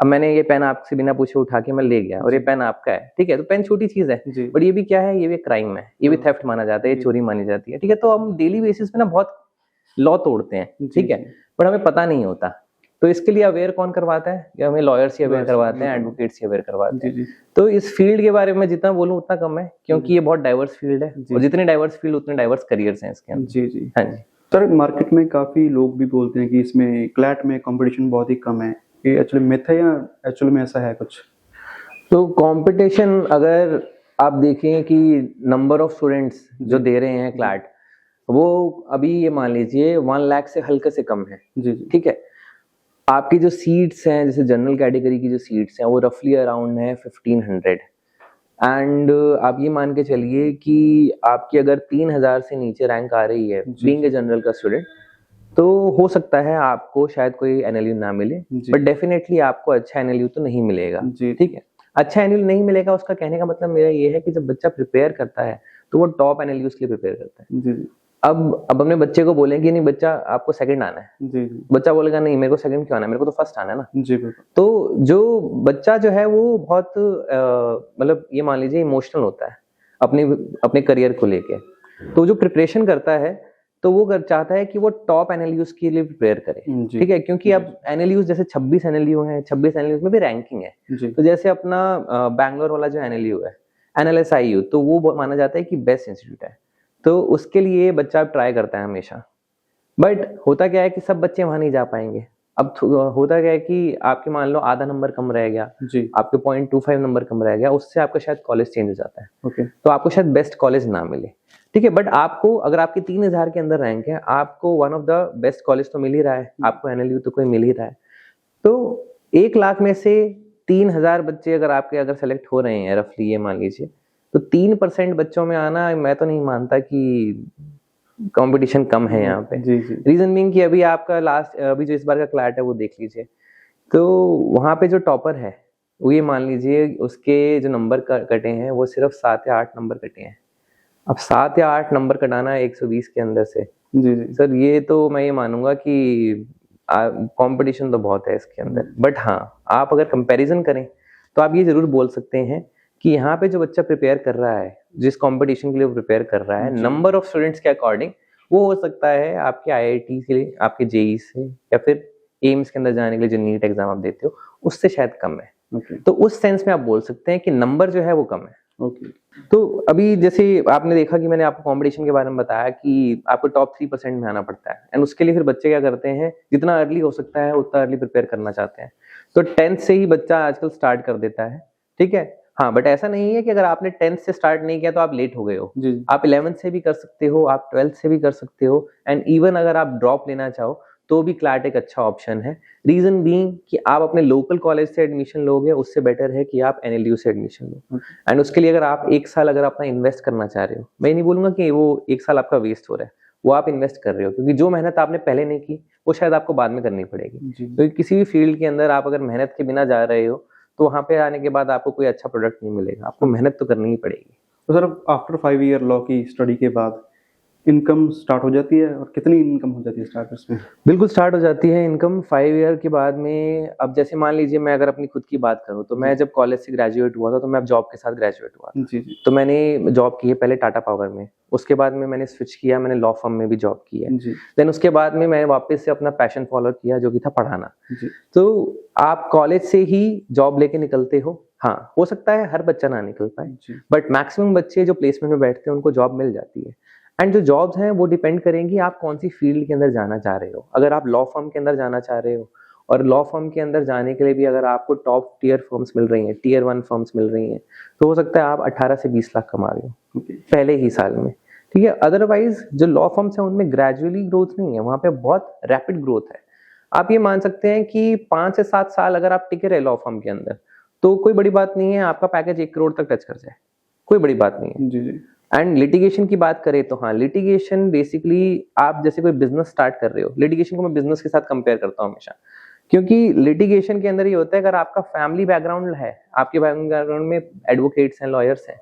अब मैंने ये पेन आपसे बिना पूछे उठा के मैं ले गया और ये पेन आपका है, ठीक है। तो पेन छोटी चीज है, बट ये भी क्या है, ये भी क्राइम है, ये भी थेफ्ट माना जाता है, ये चोरी मानी जाती है, ठीक है। तो हम डेली बेसिस पे ना बहुत लॉ तोड़ते हैं, ठीक है, बट हमें पता नहीं होता। तो इसके लिए अवेयर कौन करवाता है? या हमें लॉयर्स ही अवेयर करवाते हैं, एडवोकेट्स ही अवेयर करवाते हैं। तो इस फील्ड के बारे में जितना बोलूं उतना कम है, क्योंकि ये बहुत डाइवर्स फील्ड है और जितनी डाइवर्स फील्ड उतने डाइवर्स करियर्स हैं इसके अंदर। जी। हाँ जी सर, मार्केट में काफी लोग भी बोलते हैं कि इसमें क्लैट में कंपटीशन बहुत ही कम है, ये एक्चुअली मिथ है या एक्चुअली में ऐसा है कुछ? तो कंपटीशन अगर आप देखें कि नंबर ऑफ स्टूडेंट्स जो दे रहे हैं क्लैट, वो अभी ये मान लीजिए 1 लाख से हल्के से कम है, ठीक है। आपकी जो सीट्स हैं, जैसे जनरल कैटेगरी की जो सीट्स हैं वो रफली अराउंड है 1500। एंड आप ये मान के चलिए कि आपकी अगर 3000 से नीचे रैंक आ रही है बीइंग ए जनरल का स्टूडेंट, तो हो सकता है आपको शायद कोई एनएलयू ना मिले, बट डेफिनेटली आपको अच्छा एनएलयू तो नहीं मिलेगा, ठीक है। अच्छा एनएलयू नहीं मिलेगा, उसका कहने का मतलब मेरा ये है कि जब बच्चा प्रिपेयर करता है तो वो टॉप एनएलयूज के लिए प्रिपेयर करता है। अब अपने बच्चे को बोलें कि नहीं बच्चा आपको सेकंड आना है, जी जी बच्चा बोलेगा नहीं मेरे को सेकंड क्यों आना है, मेरे को तो फर्स्ट आना है ना। जी बिल्कुल। तो जो बच्चा जो है वो बहुत मतलब ये मान लीजिए इमोशनल होता है अपने अपने करियर को लेके। तो जो प्रिपरेशन करता है तो वो चाहता है कि वो टॉप एनएलयूज के लिए प्रिपेयर करे, जी ठीक है, क्योंकि अब एनएलयूज जैसे 26 एनएलयू हैं, 26 एनएलयूज में भी रैंकिंग है। जी तो जैसे अपना बैंगलोर वाला जो एनएलयू है एनएलएसआईयू, तो वो माना जाता है कि बेस्ट इंस्टीट्यूट है, तो उसके लिए बच्चा ट्राई करता है हमेशा। बट होता क्या है कि सब बच्चे वहां नहीं जा पाएंगे। अब होता क्या है कि आपके मान लो आधा नंबर कम रह गया, जी आपके 0.25 नंबर कम रह गया, उससे आपका शायद कॉलेज चेंज हो जाता है, ओके तो आपको शायद बेस्ट कॉलेज ना मिले, ठीक है। बट आपको अगर आपके 3000 के अंदर रैंक है, आपको one of the best college तो मिल ही रहा है, आपको एनएलयू तो कोई मिल ही रहा है। तो 1 लाख में से 3000 बच्चे अगर आपके अगर सेलेक्ट हो रहे हैं रफली, ये मान लीजिए, तो 3% बच्चों में आना, मैं तो नहीं मानता कि कंपटीशन कम है यहाँ पे। जी जी रीजन बीइंग कि अभी आपका लास्ट अभी जो इस बार का क्लैट है वो देख लीजिए, तो वहां पे जो टॉपर है वो ये मान लीजिए उसके जो नंबर कटे हैं वो सिर्फ 7 या 8 नंबर कटे हैं। अब 7 या 8 नंबर कटाना है 120 के अंदर से, जी जी सर ये तो मैं ये मानूंगा कि कंपटीशन तो बहुत है इसके अंदर। बट हाँ, आप अगर कंपैरिजन करें तो आप ये जरूर बोल सकते हैं कि यहाँ पे जो बच्चा प्रिपेयर कर रहा है, जिस कंपटीशन के लिए वो प्रिपेयर कर रहा है, नंबर ऑफ स्टूडेंट्स के अकॉर्डिंग वो हो सकता है आपके आईआईटी के लिए, आपके जेई से, या फिर एम्स के अंदर जाने के लिए जो नीट एग्जाम आप देते हो उससे शायद कम है। ओके तो उस सेंस में आप बोल सकते हैं कि नंबर जो है वो कम है। ओके तो अभी जैसे आपने देखा कि मैंने आपको कंपटीशन के बारे में बताया कि आपको टॉप 3% में आना पड़ता है, एंड उसके लिए फिर बच्चे क्या करते हैं, जितना अर्ली हो सकता है उतना अर्ली प्रिपेयर करना चाहते हैं। तो 10th से ही बच्चा आजकल स्टार्ट कर देता है, ठीक है। हाँ, बट ऐसा नहीं है कि अगर आपने 10th से स्टार्ट नहीं किया तो आप लेट हो गए हो। जी आप 11th से भी कर सकते हो, आप 12th से भी कर सकते हो, एंड इवन अगर आप ड्रॉप लेना चाहो तो भी क्लैट एक अच्छा ऑप्शन है। रीजन बीइंग कि आप अपने लोकल कॉलेज से एडमिशन लोगे, उससे बेटर है कि आप एनएलयू से एडमिशन लो। एंड उसके लिए अगर आप 1 साल अगर अपना इन्वेस्ट करना चाह रहे हो, मैं नहीं बोलूंगा कि वो 1 साल आपका वेस्ट हो रहा है, वो आप इन्वेस्ट कर रहे हो, क्योंकि जो मेहनत आपने पहले नहीं की वो शायद आपको बाद में करनी पड़ेगी। जी क्योंकि किसी भी फील्ड के अंदर आप अगर मेहनत के बिना जा रहे हो तो वहां पे आने के बाद आपको कोई अच्छा प्रोडक्ट नहीं मिलेगा, आपको मेहनत तो करनी ही पड़ेगी। तो सर आफ्टर 5 ईयर लॉ की स्टडी के बाद इनकम स्टार्ट हो जाती है, और कितनी इनकम हो जाती है स्टार्टर्स में? बिल्कुल स्टार्ट हो जाती है इनकम 5 ईयर के बाद में। अब जैसे मान लीजिए मैं अगर अपनी खुद की बात करूं, तो मैं जब कॉलेज से ग्रेजुएट हुआ था तो मैं अब जॉब के साथ ग्रेजुएट हुआ था। जी जी तो मैंने जॉब की है पहले टाटा पावर में, उसके बाद में मैंने स्विच किया, मैंने लॉ फर्म में भी जॉब की है। जी देन उसके बाद में मैंने वापस से अपना पैशन फॉलो किया जो कि था पढ़ाना। जी तो आप कॉलेज से ही जॉब लेके निकलते हो, हाँ हो सकता है हर बच्चा ना निकल पाए, जी बट मैक्सिमम बच्चे जो प्लेसमेंट में बैठते हैं उनको जॉब मिल जाती है। एंड जो जॉब्स हैं वो डिपेंड करेंगी आप कौन सी फील्ड के अंदर जाना चाह रहे हो। अगर आप लॉ फर्म के अंदर जाना चाह रहे हो, और लॉ फर्म के अंदर जाने के लिए भी अगर आपको टॉप टियर फर्म्स मिल रही हैं, टियर 1 फर्म्स मिल रही हैं, तो हो सकता है आप 18 से 20 लाख कमा रहे हो ओके पहले ही साल में, ठीक है। अदरवाइज जो लॉ फर्म्स हैं उनमें ग्रेजुअली ग्रोथ नहीं है, वहां पे बहुत रैपिड ग्रोथ है। आप ये मान सकते हैं कि 5 से 7 साल अगर आप टिके रहे लॉ फर्म के अंदर तो कोई बड़ी बात नहीं है, आपका पैकेज 1 करोड़ तक टच कर जाए, कोई बड़ी बात नहीं है। जी जी एंड लिटिगेशन की बात करें तो हाँ, लिटिगेशन बेसिकली आप जैसे कोई बिजनेस स्टार्ट कर रहे हो, लिटिगेशन को मैं बिजनेस के साथ कंपेयर करता हूँ हमेशा, क्योंकि लिटिगेशन के अंदर ये होता है अगर आपका फैमिली बैकग्राउंड है, आपके बैकग्राउंड में एडवोकेट्स हैं, लॉयर्स हैं,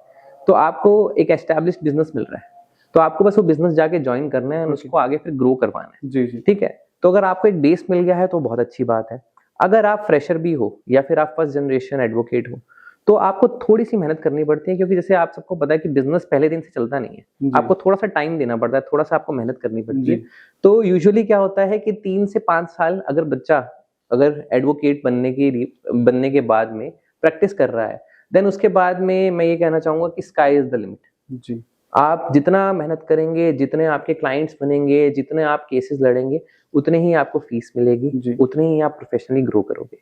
तो आपको एक एस्टैब्लिश्ड बिजनेस मिल रहा है, तो आपको बस वो बिजनेस जाके ज्वाइन करना है और उसको आगे फिर ग्रो करवाना है, जी जी ठीक है। तो अगर आपको एक बेस मिल गया है तो बहुत अच्छी बात है। अगर आप फ्रेशर भी हो या फिर आप फर्स्ट जनरेशन एडवोकेट हो तो आपको थोड़ी सी मेहनत करनी पड़ती है, क्योंकि जैसे आप सबको पता है कि बिजनेस पहले दिन से चलता नहीं है, जी। आपको थोड़ा सा टाइम देना पड़ता है, थोड़ा सा आपको मेहनत करनी पड़ती है। जी। तो यूजुअली क्या होता है कि 3 से 5 साल अगर बच्चा अगर एडवोकेट बनने के बाद में प्रैक्टिस कर रहा है, देन उसके बाद में मैं ये कहना चाहूंगा कि स्काई इज द लिमिट। जी आप जितना मेहनत करेंगे, जितने आपके क्लाइंट्स बनेंगे, जितने आप केसेस लड़ेंगे, उतने ही आपको फीस मिलेगी, जी। उतने ही आप प्रोफेशनली ग्रो करोगे।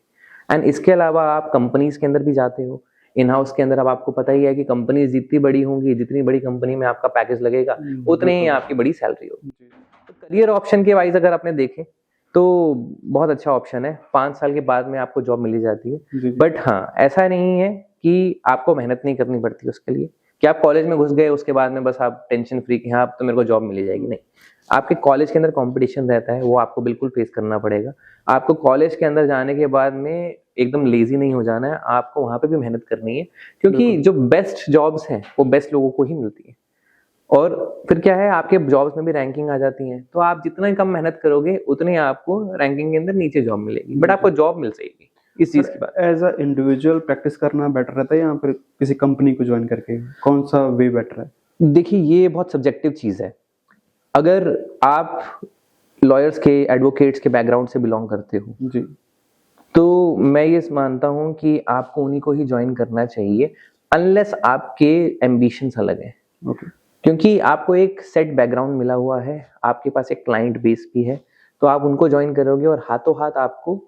एंड इसके अलावा आप कंपनीज के अंदर भी जाते हो, इन हाउस के अंदर अब आपको पता ही है कि कंपनीज जितनी बड़ी होंगी, जितनी बड़ी कंपनी में आपका पैकेज लगेगा, उतने ही आपकी बड़ी सैलरी होगी। तो करियर ऑप्शन के वाइज अगर आपने देखे तो बहुत अच्छा ऑप्शन है, 5 साल के बाद में आपको जॉब मिली जाती है। जी। बट हाँ, ऐसा नहीं है कि आपको मेहनत नहीं करनी पड़ती उसके लिए, कि आप कॉलेज में घुस गए उसके बाद में बस आप टेंशन फ्री कि हाँ अब तो मेरे को जॉब मिली जाएगी, नहीं। आपके कॉलेज के अंदर कंपटीशन रहता है, वो आपको बिल्कुल फेस करना पड़ेगा। आपको कॉलेज के अंदर जाने के बाद में एकदम लेजी नहीं हो जाना है, आपको वहां पे भी मेहनत करनी है, क्योंकि जो बेस्ट जॉब्स हैं वो बेस्ट लोगों को ही मिलती है। और फिर क्या है, आपके जॉब्स में भी रैंकिंग आ जाती है, तो आप जितना कम मेहनत करोगे उतने आपको रैंकिंग के अंदर नीचे जॉब मिलेगी, बट आपको जॉब मिल जाएगी। इस चीज की बात एज अ इंडिविजुअल प्रैक्टिस करना बेटर रहता है या फिर किसी कंपनी को ज्वाइन करके, कौन सा वे बेटर है? देखिए, ये बहुत सब्जेक्टिव चीज है। अगर आप लॉयर्स के, एडवोकेट्स के बैकग्राउंड से बिलोंग करते हो जी, तो मैं ये मानता हूं कि आपको उन्हीं को ही ज्वाइन करना चाहिए, अनलेस आपके एम्बिशंस अलग हैं। ओके, क्योंकि आपको एक सेट बैकग्राउंड मिला हुआ है, आपके पास एक क्लाइंट बेस भी है, तो आप उनको ज्वाइन करोगे और हाथों हाथ आपको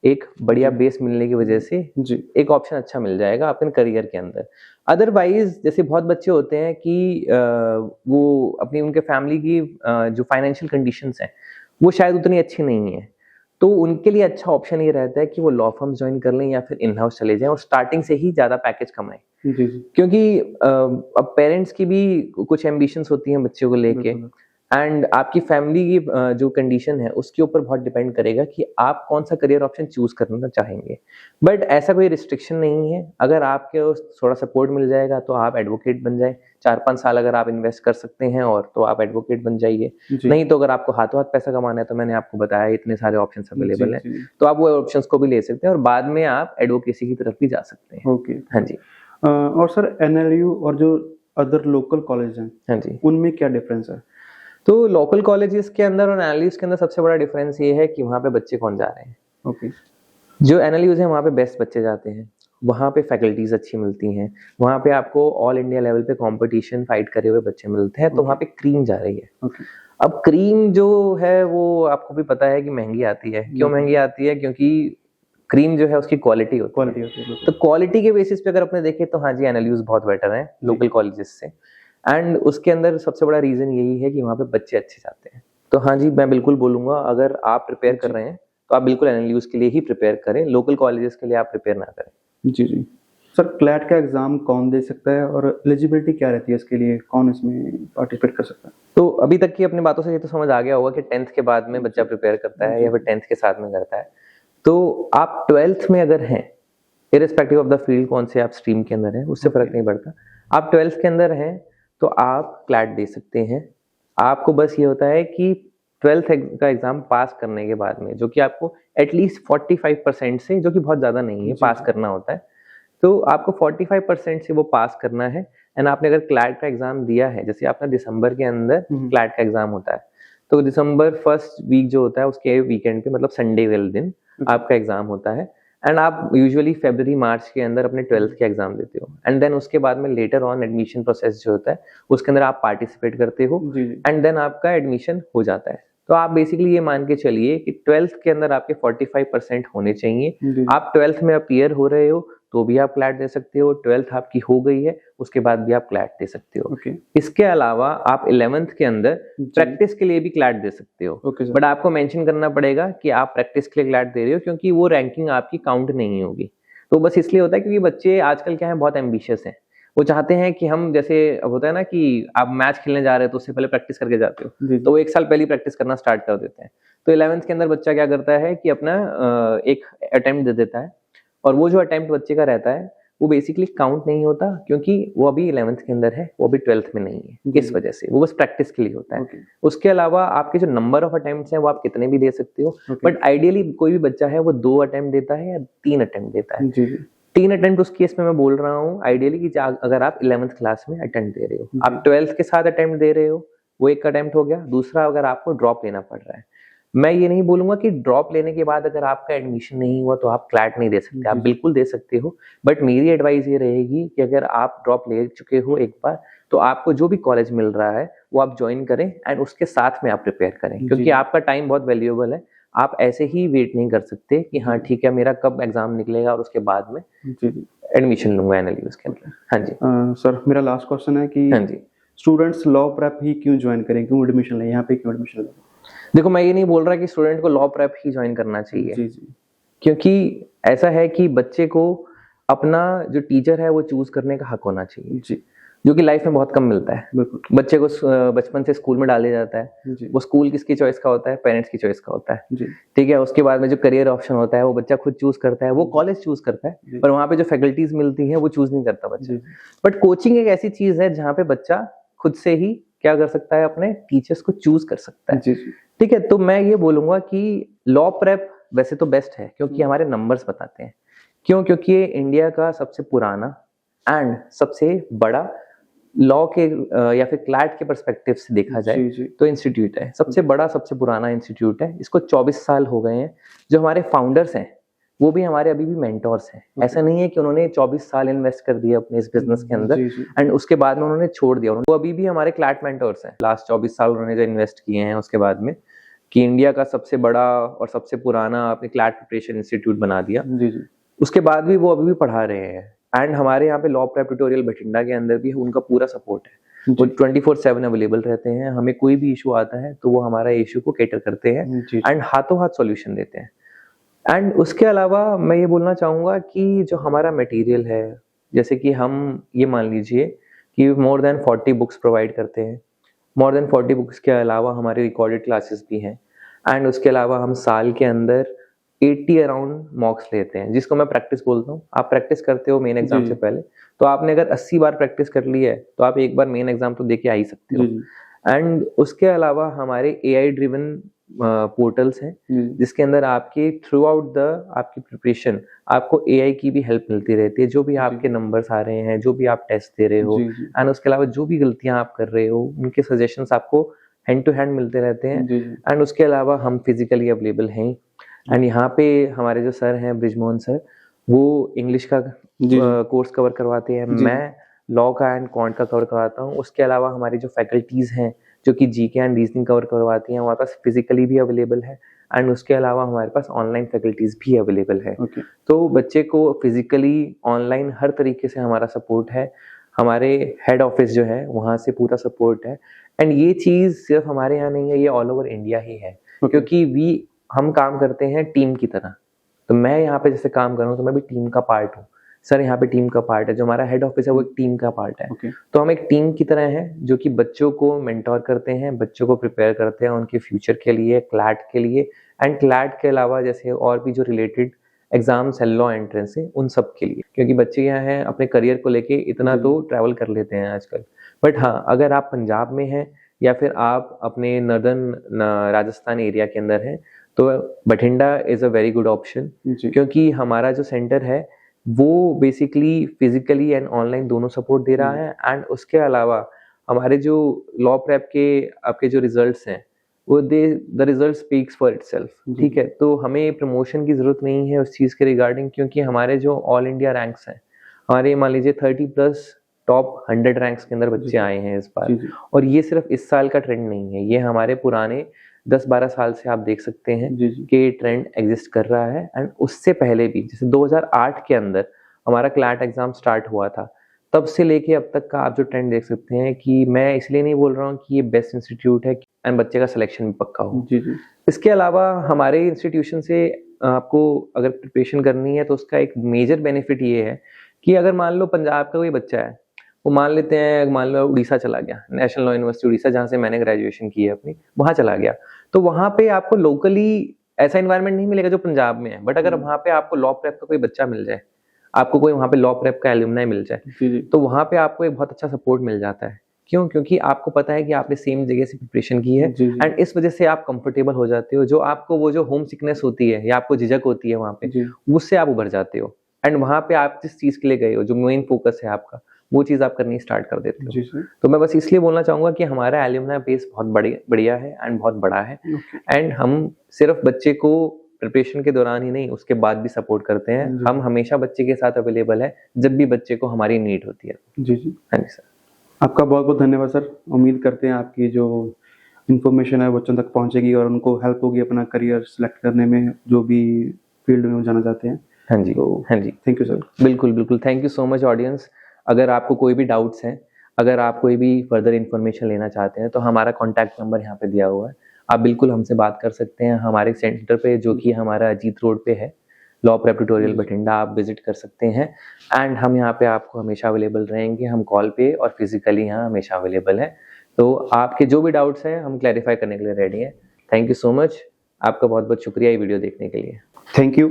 एक बढ़िया बेस मिलने की वजह से जी, एक ऑप्शन अच्छा मिल जाएगा अपने करियर के अंदर। अदरवाइज जैसे बहुत बच्चे होते हैं कि वो अपनी, उनके फैमिली की जो फाइनेंशियल कंडीशंस हैं वो शायद उतनी अच्छी नहीं है, तो उनके लिए अच्छा ऑप्शन ये रहता है कि वो लॉ फर्म्स ज्वाइन कर लें या फिर इन हाउस चले जाएं और स्टार्टिंग से ही ज्यादा पैकेज कमाएं। जी, जी, क्योंकि अब पेरेंट्स की भी कुछ एम्बिशंस होती हैं बच्चों को लेके, बिल्कुल, एंड आपकी फैमिली की जो कंडीशन है उसके ऊपर बहुत डिपेंड करेगा कि आप कौन सा करियर ऑप्शन चूज करना चाहेंगे। बट ऐसा कोई रिस्ट्रिक्शन नहीं है, अगर आपके थोड़ा सपोर्ट मिल जाएगा तो आप एडवोकेट बन जाए। 4-5 साल अगर आप इन्वेस्ट कर सकते हैं और तो आप एडवोकेट बन जाइए। जी, नहीं तो अगर आपको हाथों हाथ पैसा कमाना है तो मैंने आपको बताया इतने सारे ऑप्शंस अवेलेबल हैं, जी, तो आप वो ऑप्शंस को भी ले सकते हैं और बाद में आप एडवोकेसी की तरफ भी जा सकते हैं। ओके। हाँ जी। और सर एनएलयू और जो अदर लोकल कॉलेज हैं, हाँ जी। उनमें क्या डिफरेंस है? तो लोकल कॉलेजेस के अंदर और एनएलयूज के अंदर सबसे बड़ा डिफरेंस ये है कि वहाँ पे बच्चे कौन जा रहे हैं। ओके, जो एनएलयूज है वहाँ पे बेस्ट बच्चे जाते हैं, वहाँ पे फैकल्टीज अच्छी मिलती हैं, वहाँ पे आपको ऑल इंडिया लेवल पे कंपटीशन फाइट करे हुए बच्चे मिलते हैं, तो वहाँ पे क्रीम जा रही है। ओके, अब क्रीम जो है वो आपको भी पता है कि महंगी आती है। क्यों महंगी आती है? क्योंकि क्रीम जो है उसकी क्वालिटी होती है। क्वालिटी होती है, तो क्वालिटी के बेसिस पे अगर अपने देखें तो हाँ जी, एनएलयूज बहुत बेटर हैं लोकल कॉलेजेस से, एंड उसके अंदर सबसे बड़ा रीजन यही है कि वहाँ पे बच्चे अच्छे जाते हैं। तो हाँ जी, मैं बिल्कुल बोलूंगा अगर आप प्रिपेयर कर रहे हैं तो आप बिल्कुल एनएलयूज के लिए ही प्रिपेयर करें, लोकल कॉलेजेस के लिए आप प्रिपेयर ना करें। जी, जी। सर क्लैट का एग्जाम कौन दे सकता है और एलिजिबिलिटी क्या रहती है इसके लिए, कौन इसमें पार्टिसिपेट कर सकता है? तो अभी तक की अपनी बातों से ये तो समझ आ गया होगा कि 10th के बाद में बच्चा प्रिपेयर करता है या फिर 10th के साथ में करता है। तो आप 12th में अगर हैं, इरेस्पेक्टिव ऑफ द फील्ड कौन से आप स्ट्रीम के अंदर हैं उससे फर्क नहीं पड़ता, आप 12th के अंदर हैं तो आप क्लैट दे सकते हैं। आपको बस ये होता है कि 12th का एग्जाम पास करने के बाद में, जो कि आपको एटलीस्ट 45% से, जो कि बहुत ज्यादा नहीं है, पास करना होता है, तो आपको 45% से वो पास करना है। एंड आपने अगर क्लैट का एग्जाम दिया है, जैसे आपने दिसंबर के अंदर क्लैट का एग्जाम होता है, तो दिसंबर फर्स्ट वीक जो होता है उसके वीकेंड पे, मतलब संडे वाले दिन आपका एग्जाम होता है, एंड आप यूजुअली फरवरी मार्च के अंदर अपने 12th के एग्जाम देते हो, एंड देन उसके बाद में लेटर ऑन एडमिशन प्रोसेस जो होता है उसके अंदर आप पार्टिसिपेट करते हो, एंड देन आपका एडमिशन हो जाता है। तो आप बेसिकली ये मान के चलिए कि 12th के अंदर आपके 45% होने चाहिए। आप 12th में अपीयर हो रहे हो तो भी आप क्लैट दे सकते हो, 12th आपकी हो गई है उसके बाद भी आप क्लैट दे सकते हो। इसके अलावा आप 11th के अंदर प्रैक्टिस के लिए भी क्लैट दे सकते हो, बट आपको मेंशन करना पड़ेगा कि आप प्रैक्टिस के लिए क्लैट दे रहे हो, क्योंकि वो रैंकिंग आपकी काउंट नहीं होगी। तो बस इसलिए होता है क्योंकि बच्चे आजकल क्या है, बहुत एम्बिशियस हैं, वो चाहते हैं कि हम, जैसे अब होता है ना कि आप मैच खेलने जा रहे हो तो उससे पहले प्रैक्टिस करके जाते हो, तो वो 1 साल पहले प्रैक्टिस करना स्टार्ट कर देते हैं। तो 11th के अंदर बच्चा क्या करता है कि अपना एक अटेम्प्ट दे देता है, और वो जो अटेम्प्ट बच्चे का रहता है वो बेसिकली काउंट नहीं होता, क्योंकि वो अभी 11th के अंदर है, वो अभी 12th में नहीं है, इस वजह से वो बस प्रैक्टिस के लिए होता है। उसके अलावा आपके जो नंबर ऑफ अटेम्प्ट्स हैं वो आप कितने भी दे सकते हो, बट आइडियली कोई भी बच्चा है वो 2 अटेम्प्ट देता है या 3 अटेम्प्ट देता है। 3 अटेम्प्ट उस केस में मैं बोल रहा हूँ आइडियली कि अगर आप 11th क्लास में अटेम्प्ट दे रहे हो, आप 12th के साथ अटेम्प्ट दे रहे हो, वो एक अटेम्प्ट हो गया। दूसरा, अगर आपको ड्रॉप लेना पड़ रहा है, मैं ये नहीं बोलूंगा कि ड्रॉप लेने के बाद अगर आपका एडमिशन नहीं हुआ तो आप क्लैट नहीं दे सकते, आप बिल्कुल दे सकते हो, बट मेरी एडवाइस ये रहेगी कि अगर आप ड्रॉप ले चुके हो एक बार, तो आपको जो भी कॉलेज मिल रहा है वो आप ज्वाइन करें एंड उसके साथ में आप प्रिपेयर करें, क्योंकि आपका टाइम बहुत वैल्यूएबल है। आप ऐसे ही वेट नहीं कर सकते कि हाँ ठीक है मेरा कब एग्जाम निकलेगा और उसके बाद में एडमिशन लूंगा एनएलयूज के अंदर। हाँ जी सर, मेरा लास्ट क्वेश्चन है कि हाँ जी, स्टूडेंट्स लॉ प्रेप ही क्यों ज्वाइन करें, क्यों एडमिशन लें यहाँ पे, क्यों एडमिशन लें? देखो, मैं ये नहीं बोल रहा कि स्टूडेंट को लॉ प्रेप ही ज्वाइन करना चाहिए, क्योंकि ऐसा है कि बच्चे को अपना जो टीचर है वो चूज करने का हक होना चाहिए, जो कि लाइफ में बहुत कम मिलता है। बच्चे को बचपन से स्कूल में डाले जाता है, वो स्कूल किसकी चॉइस का होता है, पेरेंट्स की चॉइस का होता है, ठीक है। उसके बाद में जो करियर ऑप्शन होता है वो बच्चा खुद चूज करता है, वो कॉलेज चूज करता है, पर वहां पे जो फैकल्टीज मिलती हैं वो चूज नहीं करता बच्चा। बट कोचिंग एक ऐसी चीज है जहाँ पे बच्चा खुद से ही क्या कर सकता है, अपने टीचर्स को चूज कर सकता है। जी जी ठीक है, तो मैं ये बोलूंगा कि लॉ प्रेप वैसे तो बेस्ट है क्योंकि हमारे नंबर्स बताते हैं। क्यों? क्योंकि ये इंडिया का सबसे पुराना एंड सबसे बड़ा लॉ के या फिर क्लैट के पर्सपेक्टिव से देखा जाए जी जी तो इंस्टीट्यूट है, सबसे बड़ा सबसे पुराना इंस्टीट्यूट है। इसको 24 साल हो गए हैं। जो हमारे फाउंडर्स हैं वो भी हमारे अभी भी मेंटोर्स हैं। ऐसा नहीं है कि उन्होंने 24 साल इन्वेस्ट कर दिया अपने इस बिजनेस के अंदर जी जी एंड उसके बाद में उन्होंने छोड़ दिया। वो अभी भी हमारे क्लैट मेंटोर्स हैं। लास्ट 24 साल उन्होंने जो इन्वेस्ट किए हैं उसके बाद में कि इंडिया का सबसे बड़ा और सबसे पुराना अपने क्लैट प्रिपरेशन इंस्टीट्यूट बना दिया। जी जी उसके बाद भी वो अभी भी पढ़ा रहे हैं एंड हमारे यहाँ पे लॉ प्रेप ट्यूटोरियल बठिंडा के अंदर भी उनका पूरा सपोर्ट है। वो 24/7 अवेलेबल रहते हैं। हमें कोई भी इशू आता है तो वो हमारा इशू को कैटर करते हैं जी एंड हाथों हाथ सॉल्यूशन देते हैं। एंड उसके अलावा मैं ये बोलना चाहूँगा कि जो हमारा मटेरियल है, जैसे कि हम ये मान लीजिए कि मोर देन 40 बुक्स प्रोवाइड करते हैं। मोर देन 40 बुक्स के अलावा हमारे रिकॉर्डेड क्लासेस भी हैं एंड उसके अलावा हम साल के अंदर 80 अराउंड मॉक्स लेते हैं, जिसको मैं प्रैक्टिस बोलता हूँ। आप प्रैक्टिस करते हो मेन एग्जाम जी। से पहले, तो आपने अगर 80 बार प्रैक्टिस कर ली है तो आप एक बार मेन एग्जाम तो दे के आ ही सकते हो। जी जी एंड उसके अलावा हमारे AI ड्रिवन पोर्टल्स हैं जी जिसके अंदर आपके थ्रू आउट द आपकी प्रिपरेशन आपको AI की भी हेल्प मिलती रहती है। जो भी आपके नंबर्स आ रहे हैं, जो भी आप टेस्ट दे रहे हो जी जी एंड उसके अलावा जो भी गलतियां आप कर रहे हो, उनके सजेशंस आपको हैंड टू हैंड मिलते रहते हैं। जी जी एंड उसके अलावा हम फिजिकली अवेलेबल हैं एंड यहाँ पे हमारे जो सर हैं ब्रिजमोहन सर, वो इंग्लिश का जी कोर्स कवर करवाते हैं। जी। मैं लॉ का एंड क्वांट का कवर करवाता हूँ। उसके अलावा हमारी जो फैकल्टीज हैं जो कि जीके एंड रीजनिंग कवर करवाती हैं, हमारे पास फिजिकली भी अवेलेबल है एंड उसके अलावा हमारे पास ऑनलाइन फैकल्टीज भी अवेलेबल है। ओके तो बच्चे को फिजिकली ऑनलाइन हर तरीके से हमारा सपोर्ट है। हमारे हेड ऑफिस जो है वहाँ से पूरा सपोर्ट है एंड ये चीज़ सिर्फ हमारे यहाँ नहीं है, ये ऑल ओवर इंडिया ही है। क्योंकि हम काम करते हैं टीम की तरह। तो मैं यहाँ पे जैसे काम कर रहा हूँ तो मैं भी टीम का पार्ट हूँ। सर यहाँ पे टीम का पार्ट है। जो हमारा हेड ऑफिस है वो एक टीम का पार्ट है। ओके तो हम एक टीम की तरह हैं जो कि बच्चों को मेंटोर करते हैं, बच्चों को प्रिपेयर करते हैं उनके फ्यूचर के लिए, क्लैट के लिए एंड क्लैट के अलावा जैसे और भी जो रिलेटेड एग्जाम्स है लॉ एंट्रेंस से, उन सब के लिए। क्योंकि बच्चे यहाँ हैं अपने करियर को लेके इतना तो ट्रैवल कर लेते हैं आजकल। बट हाँ, अगर आप पंजाब में हैं या फिर आप अपने नॉर्दर्न राजस्थान एरिया के अंदर हैं तो Bathinda is a very good option. जी क्योंकि हमारा जो सेंटर है वो बेसिकली फिजिकली एंड ऑनलाइन दोनों सपोर्ट दे रहा है एंड उसके अलावा हमारे जो लॉ प्रेप के आपके जो रिजल्ट्स हैं वो the result speaks for itself. ठीक है, तो हमें प्रमोशन की जरूरत नहीं है उस चीज़ के रिगार्डिंग, क्योंकि हमारे जो ऑल इंडिया रैंक्स हैं, हमारे मान लीजिए 30+ टॉप 100 रैंक्स के अंदर बच्चे आए हैं इस बार। जी जी और ये सिर्फ इस साल का ट्रेंड नहीं है, ये हमारे पुराने 10-12 साल से आप देख सकते हैं जी जी कि ट्रेंड एग्जिस्ट कर रहा है। एंड उससे पहले भी जैसे 2008 के अंदर हमारा क्लैट एग्जाम स्टार्ट हुआ था, तब से लेके अब तक का आप जो ट्रेंड देख सकते हैं कि मैं इसलिए नहीं बोल रहा हूँ कि ये बेस्ट इंस्टीट्यूट है एंड बच्चे का सिलेक्शन भी पक्का हो। जी जी इसके अलावा हमारे इंस्टीट्यूशन से आपको अगर प्रिपरेशन करनी है तो उसका एक मेजर बेनिफिट ये है कि अगर मान लो पंजाब का कोई बच्चा है, वो मान लेते हैं, मान लो उड़ीसा चला गया, नेशनल लॉ यूनिवर्सिटी उड़ीसा जहाँ से मैंने ग्रेजुएशन की है अपनी, वहाँ चला गया, तो वहाँ पे आपको लोकली ऐसा इन्वायरमेंट नहीं मिलेगा जो पंजाब में है। बट अगर वहाँ पे आपको लॉ प्रेप का कोई बच्चा मिल जाए, आपको कोई वहाँ पे लॉ प्रेप का एल्यूमनाई मिल जाए, जी जी तो वहाँ पे आपको एक बहुत अच्छा सपोर्ट मिल जाता है। क्यों? क्योंकि आपको पता है कि आपने सेम जगह से प्रिपरेशन की है जी जी एंड इस वजह से आप कंफर्टेबल हो जाते हो। जो आपको वो जो होम सिकनेस होती है या आपको झिझक होती है वहाँ पे, जी उससे आप उभर जाते हो एंड वहाँ पे आप जिस चीज़ के लिए गए हो, जो मेन फोकस है आपका, वो चीज़ आप करनी स्टार्ट कर देते हो। जी जी तो मैं बस इसलिए बोलना चाहूँगा कि हमारा एल्यूमनाई बेस बहुत बढ़िया है एंड बहुत बड़ा है ओके एंड हम सिर्फ बच्चे को प्रिपरेशन के दौरान ही नहीं, उसके बाद भी सपोर्ट करते हैं। जी। हम हमेशा बच्चे के साथ अवेलेबल है जब भी बच्चे को हमारी नीड होती है। जी जी हाँ जी सर। आपका बहुत बहुत धन्यवाद सर। उम्मीद करते हैं आपकी जो इन्फॉर्मेशन है बच्चों तक पहुंचेगी और उनको हेल्प होगी अपना करियर सेलेक्ट करने में, जो भी फील्ड में वो जाना चाहते हैं। हाँ जी, तो हाँ जी, थैंक यू सर। बिल्कुल बिल्कुल, thank you so much audience. अगर आपको कोई भी डाउट्स हैं, अगर आप कोई भी फर्दर इन्फॉर्मेशन लेना चाहते हैं तो हमारा कॉन्टैक्ट नंबर यहाँ पे दिया हुआ है, आप बिल्कुल हमसे बात कर सकते हैं। हमारे सेंटर पे जो कि हमारा अजीत रोड पे है, लॉ प्रेप ट्यूटोरियल बठिंडा, आप विजिट कर सकते हैं एंड हम यहाँ पे आपको हमेशा अवेलेबल रहेंगे। हम कॉल पे और फिजिकली यहाँ हमेशा अवेलेबल हैं। तो आपके जो भी डाउट्स हैं हम क्लैरिफाई करने के लिए रेडी हैं। थैंक यू सो मच, आपका बहुत बहुत शुक्रिया ये वीडियो देखने के लिए। Thank you.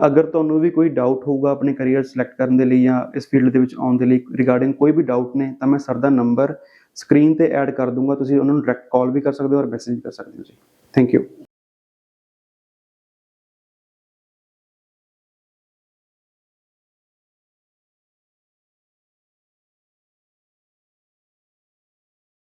ਅਗਰ ਤੁਹਾਨੂੰ ਵੀ ਕੋਈ ਡਾਊਟ ਹੋਊਗਾ ਆਪਣੇ ਕੈਰੀਅਰ ਸਿਲੈਕਟ ਕਰਨ ਦੇ ਲਈ ਜਾਂ ਇਸ ਫੀਲਡ ਦੇ ਵਿੱਚ ਆਉਣ ਦੇ ਲਈ ਰਿਗਾਰਡਿੰਗ ਕੋਈ ਵੀ ਡਾਊਟ ਨੇ, ਤਾਂ ਮੈਂ ਸਰ ਦਾ ਨੰਬਰ ਸਕਰੀਨ ਤੇ ਐਡ ਕਰ ਦੂੰਗਾ, ਤੁਸੀਂ ਉਹਨਾਂ ਨੂੰ ਡਾਇਰੈਕਟ ਕਾਲ ਵੀ ਕਰ ਸਕਦੇ ਹੋ ਔਰ ਮੈਸੇਜ ਵੀ ਕਰ ਸਕਦੇ ਹੋ ਜੀ। Thank you.